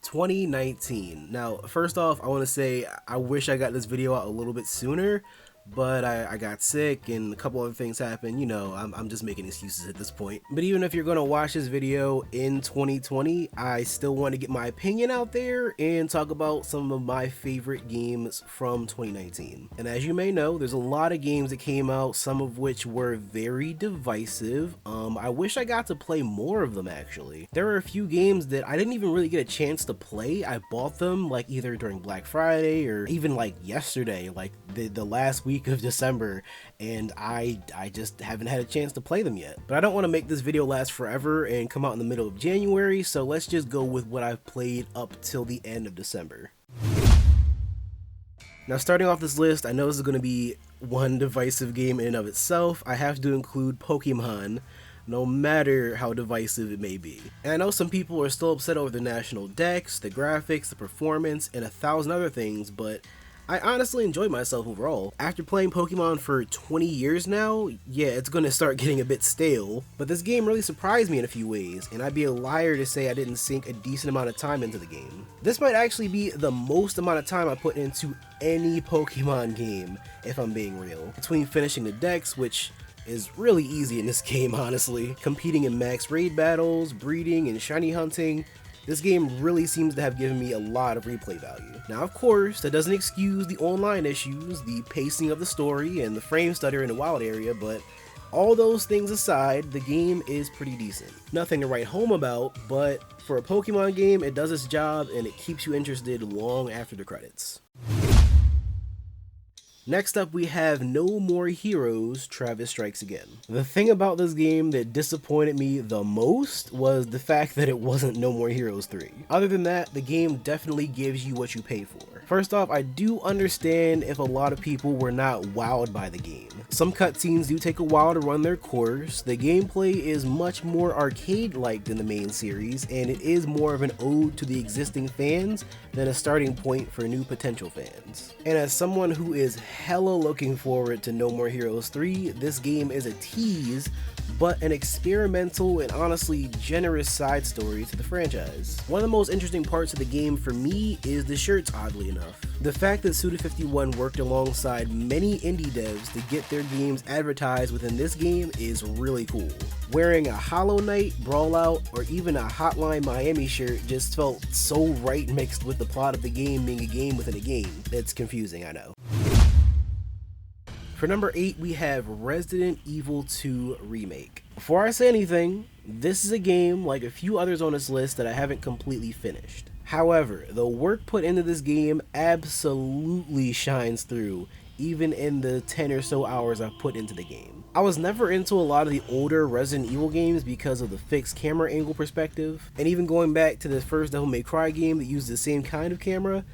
2019. Now, first off, I want to say I wish I got this video out a little bit sooner, but I got sick and a couple other things happened. You know, I'm just making excuses at this point. But even if you're going to watch this video in 2020, I still want to get my opinion out there and talk about some of my favorite games from 2019. And as you may know, there's a lot of games that came out, some of which were very divisive. I wish I got to play more of them actually. There are a few games that I didn't even really get a chance to play. I bought them like either during Black Friday or even like yesterday, like the last week of December, and I just haven't had a chance to play them yet. But I don't want to make this video last forever and come out in the middle of January, so let's just go with what I've played up till the end of December. Now, starting off this list, I know this is going to be one divisive game in and of itself. I have to include Pokemon, no matter how divisive it may be. And I know some people are still upset over the national dex, the graphics, the performance, and 1,000 other things, but I honestly enjoyed myself overall. After playing Pokemon for 20 years now, yeah, it's gonna start getting a bit stale, but this game really surprised me in a few ways, and I'd be a liar to say I didn't sink a decent amount of time into the game. This might actually be the most amount of time I put into any Pokemon game, if I'm being real. Between finishing the dex, which is really easy in this game honestly, competing in max raid battles, breeding, and shiny hunting, this game really seems to have given me a lot of replay value. Now, of course, that doesn't excuse the online issues, the pacing of the story, and the frame stutter in the wild area, but all those things aside, the game is pretty decent. Nothing to write home about, but for a Pokemon game, it does its job and it keeps you interested long after the credits. Next up, we have No More Heroes, Travis Strikes Again. The thing about this game that disappointed me the most was the fact that it wasn't No More Heroes 3. Other than that, the game definitely gives you what you pay for. First off, I do understand if a lot of people were not wowed by the game. Some cutscenes do take a while to run their course, the gameplay is much more arcade-like than the main series, and it is more of an ode to the existing fans than a starting point for new potential fans. And as someone who is hella looking forward to No More Heroes 3, this game is a tease, but an experimental and honestly generous side story to the franchise. One of the most interesting parts of the game for me is the shirts, oddly enough. The fact that Suda51 worked alongside many indie devs to get their games advertised within this game is really cool. Wearing a Hollow Knight, Brawlout, or even a Hotline Miami shirt just felt so right mixed with the plot of the game being a game within a game. It's confusing, I know. For number 8, we have Resident Evil 2 Remake. Before I say anything, this is a game like a few others on this list that I haven't completely finished. However, the work put into this game absolutely shines through, even in the 10 or so hours I've put into the game. I was never into a lot of the older Resident Evil games because of the fixed camera angle perspective, and even going back to the first Devil May Cry game that used the same kind of camera,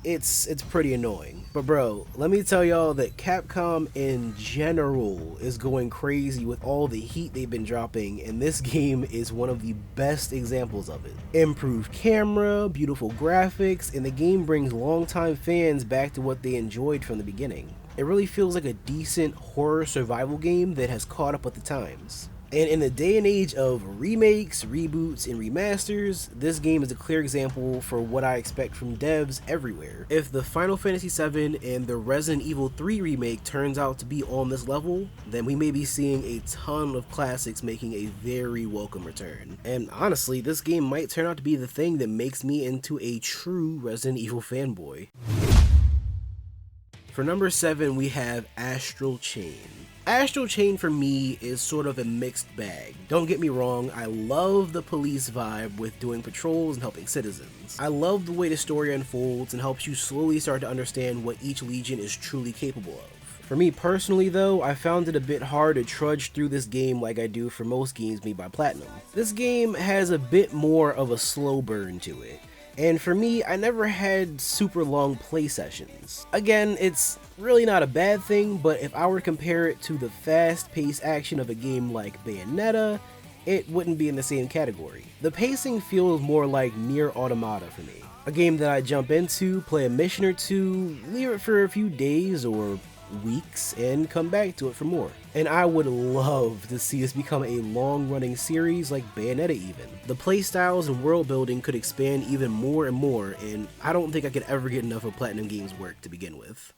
it's pretty annoying. But bro, let me tell y'all that Capcom in general is going crazy with all the heat they've been dropping, and this game is one of the best examples of it. Improved camera, beautiful graphics, and the game brings longtime fans back to what they enjoyed from the beginning. It really feels like a decent horror survival game that has caught up with the times. And in the day and age of remakes, reboots, and remasters, this game is a clear example for what I expect from devs everywhere. If the Final Fantasy VII and the Resident Evil 3 remake turns out to be on this level, then we may be seeing a ton of classics making a very welcome return. And honestly, this game might turn out to be the thing that makes me into a true Resident Evil fanboy. For number 7, we have Astral Chain. Astral Chain for me is sort of a mixed bag. Don't get me wrong, I love the police vibe with doing patrols and helping citizens. I love the way the story unfolds and helps you slowly start to understand what each legion is truly capable of. For me personally though, I found it a bit hard to trudge through this game like I do for most games made by Platinum. This game has a bit more of a slow burn to it. And for me, I never had super long play sessions. Again, it's really not a bad thing, but if I were to compare it to the fast-paced action of a game like Bayonetta, it wouldn't be in the same category. The pacing feels more like Nier Automata for me. A game that I jump into, play a mission or two, leave it for a few days or weeks and come back to it for more. And I would love to see this become a long-running series like Bayonetta even. The playstyles and world building could expand even more and more, and I don't think I could ever get enough of Platinum Games' work to begin with.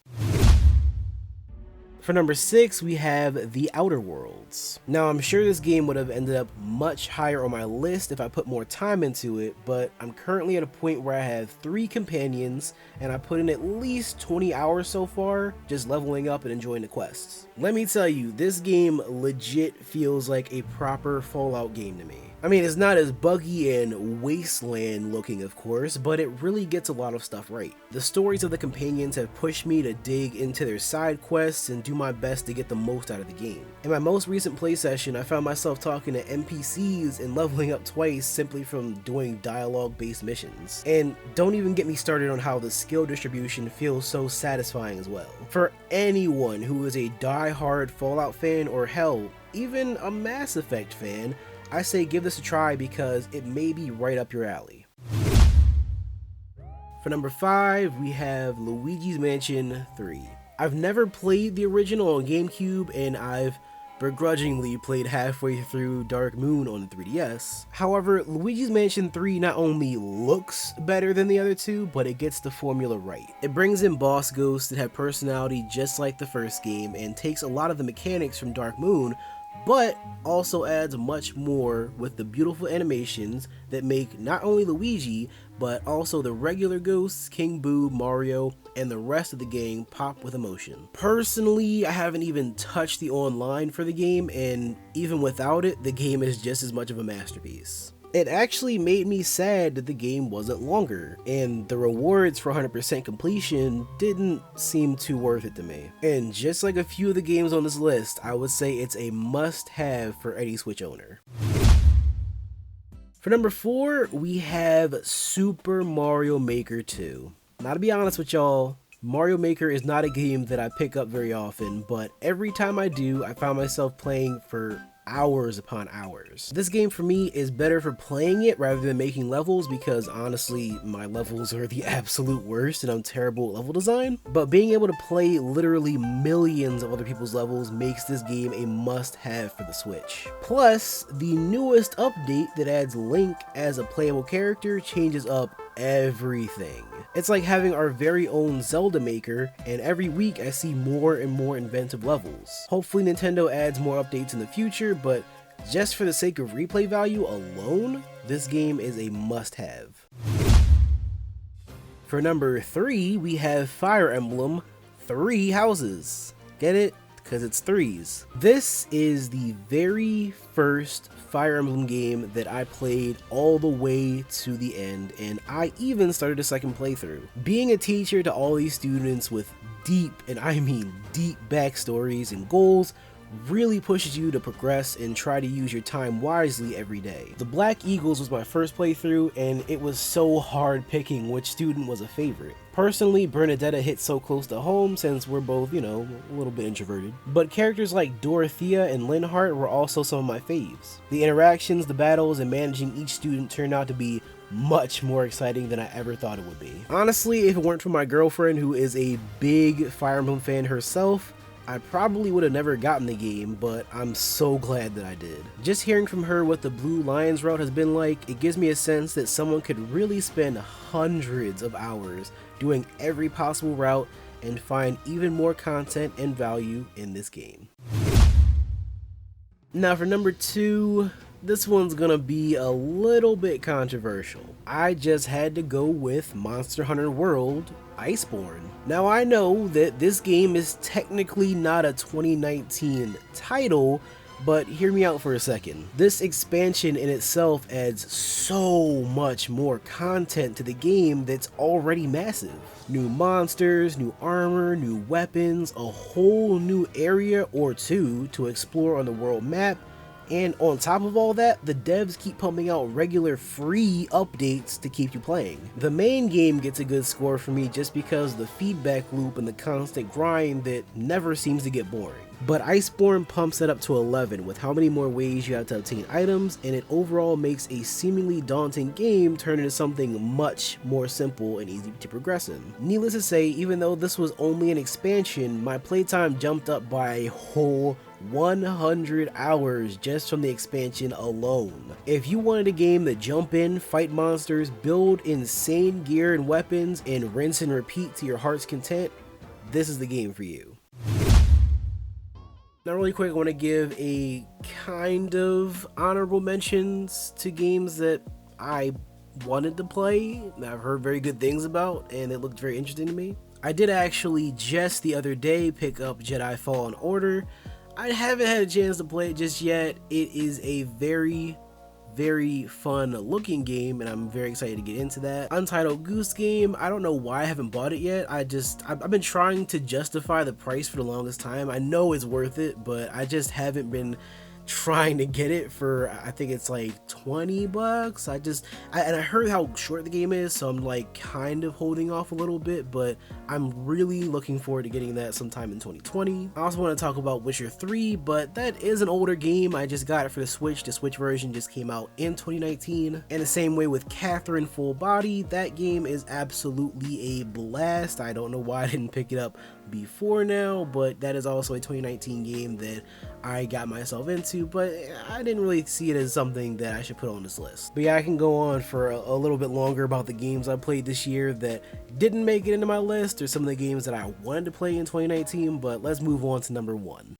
For number 6, we have The Outer Worlds. Now, I'm sure this game would have ended up much higher on my list if I put more time into it, but I'm currently at a point where I have 3 companions, and I put in at least 20 hours so far, just leveling up and enjoying the quests. Let me tell you, this game legit feels like a proper Fallout game to me. I mean, it's not as buggy and wasteland looking, of course, but it really gets a lot of stuff right. The stories of the companions have pushed me to dig into their side quests and do my best to get the most out of the game. In my most recent play session, I found myself talking to NPCs and leveling up twice simply from doing dialogue-based missions. And don't even get me started on how the skill distribution feels so satisfying as well. For anyone who is a die-hard Fallout fan, or hell, even a Mass Effect fan, I say give this a try because it may be right up your alley. For number 5, we have Luigis Mansion 3. I've never played the original on GameCube, and I've begrudgingly played halfway through Dark Moon on the 3DS. However, Luigi's Mansion 3 not only looks better than the other two, but it gets the formula right. It brings in boss ghosts that have personality just like the first game and takes a lot of the mechanics from Dark Moon, but also adds much more with the beautiful animations that make not only Luigi, but also the regular ghosts, King Boo, Mario, and the rest of the gang pop with emotion. Personally, I haven't even touched the online for the game, and even without it, the game is just as much of a masterpiece. It actually made me sad that the game wasn't longer, and the rewards for 100% completion didn't seem too worth it to me. And just like a few of the games on this list, I would say it's a must-have for any Switch owner. For number 4, we have Super Mario Maker 2. Now, to be honest with y'all, Mario Maker is not a game that I pick up very often, but every time I do, I find myself playing for hours upon hours. This game for me is better for playing it rather than making levels because honestly my levels are the absolute worst and I'm terrible at level design, but being able to play literally millions of other people's levels makes this game a must-have for the Switch. Plus, the newest update that adds Link as a playable character changes up everything. It's like having our very own Zelda maker, and every week I see more and more inventive levels. Hopefully Nintendo adds more updates in the future, but just for the sake of replay value alone, this game is a must-have. For number 3, we have Fire Emblem 3 Houses. Get it? Because it's threes. This is the very first Fire Emblem game that I played all the way to the end, and I even started a second playthrough. Being a teacher to all these students with deep, and I mean deep backstories and goals really pushes you to progress and try to use your time wisely every day. The Black Eagles was my first playthrough, and it was so hard picking which student was a favorite. Personally, Bernadetta hit so close to home since we're both, you know, a little bit introverted. But characters like Dorothea and Linhardt were also some of my faves. The interactions, the battles, and managing each student turned out to be much more exciting than I ever thought it would be. Honestly, if it weren't for my girlfriend who is a big Fire Emblem fan herself, I probably would have never gotten the game, but I'm so glad that I did. Just hearing from her what the Blue Lions route has been like, it gives me a sense that someone could really spend hundreds of hours doing every possible route and find even more content and value in this game. Now for number 2, this one's gonna be a little bit controversial. I just had to go with Monster Hunter World Iceborn. Now I know that this game is technically not a 2019 title, but hear me out for a second. This expansion in itself adds so much more content to the game that's already massive. New monsters, new armor, new weapons, a whole new area or two to explore on the world map. And on top of all that, the devs keep pumping out regular free updates to keep you playing. The main game gets a good score for me just because of the feedback loop and the constant grind that never seems to get boring. but Iceborn pumps it up to 11 with how many more ways you have to obtain items, and it overall makes a seemingly daunting game turn into something much more simple and easy to progress in. Needless to say, even though this was only an expansion, my playtime jumped up by a whole 100 hours just from the expansion alone. If you wanted a game that jump in, fight monsters, build insane gear and weapons, and rinse and repeat to your heart's content, this is the game for you. Now really quick, I want to give a kind of honorable mentions to games that I wanted to play, that I've heard very good things about, and it looked very interesting to me. I did actually just the other day pick up Jedi Fallen Order. I haven't had a chance to play it just yet. It is a very fun looking game, and I'm very excited to get into that. Untitled Goose Game, I don't know why I haven't bought it yet. I've been trying to justify the price for the longest time. I know it's worth it, but I just haven't been trying to get it for, I think it's like 20 bucks. And I heard how short the game is, so I'm like kind of holding off a little bit, but I'm really looking forward to getting that sometime in 2020. I also want to talk about Witcher 3, but that is an older game. I just got it for the Switch. The Switch version just came out in 2019. And the same way with Catherine Full Body, that game is absolutely a blast. I don't know why I didn't pick it up before now, but that is also a 2019 game that I got myself into, but I didn't really see it as something that I should put on this list. But yeah, I can go on for a little bit longer about the games I played this year that didn't make it into my list, or some of the games that I wanted to play in 2019, but let's move on to number 1.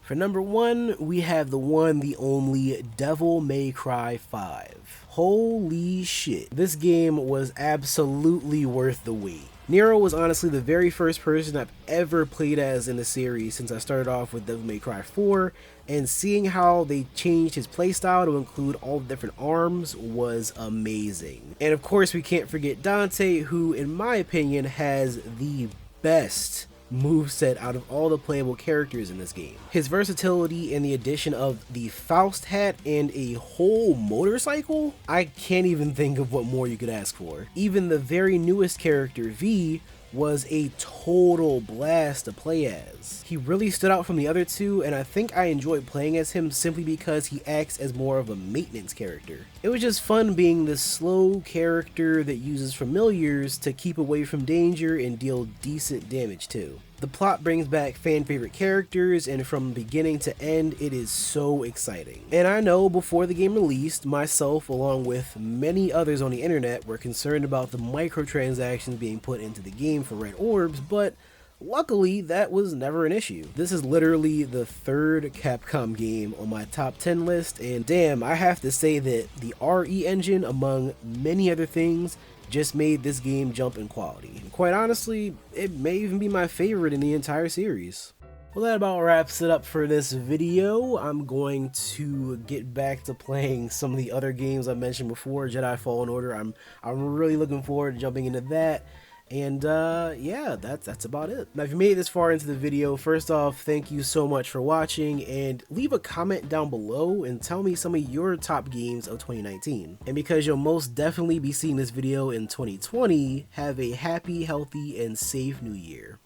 For number 1, we have the one, the only Devil May Cry 5. Holy shit. This game was absolutely worth the wait. Nero was honestly the very first person I've ever played as in the series since I started off with Devil May Cry 4, and seeing how they changed his playstyle to include all the different arms was amazing. And of course we can't forget Dante, who in my opinion has the best moveset out of all the playable characters in this game. His versatility and the addition of the Faust hat and a whole motorcycle? I can't even think of what more you could ask for. Even the very newest character, V, was a total blast to play as. He really stood out from the other two, and I think I enjoyed playing as him simply because he acts as more of a maintenance character. It was just fun being this slow character that uses familiars to keep away from danger and deal decent damage too. The plot brings back fan favorite characters, and from beginning to end, it is so exciting. And I know before the game released, myself along with many others on the internet were concerned about the microtransactions being put into the game for red orbs, but luckily that was never an issue. This is literally the third Capcom game on my top 10 list, and damn, I have to say that the RE engine, among many other things, just made this game jump in quality. And quite honestly, it may even be my favorite in the entire series. Well, that about wraps it up for this video. I'm going to get back to playing some of the other games I mentioned before, Jedi Fallen Order. I'm really looking forward to jumping into that. And yeah, that's about it. Now, if you made it this far into the video, first off, thank you so much for watching, and leave a comment down below and tell me some of your top games of 2019. And because you'll most definitely be seeing this video in 2020, have a happy, healthy, and safe new year.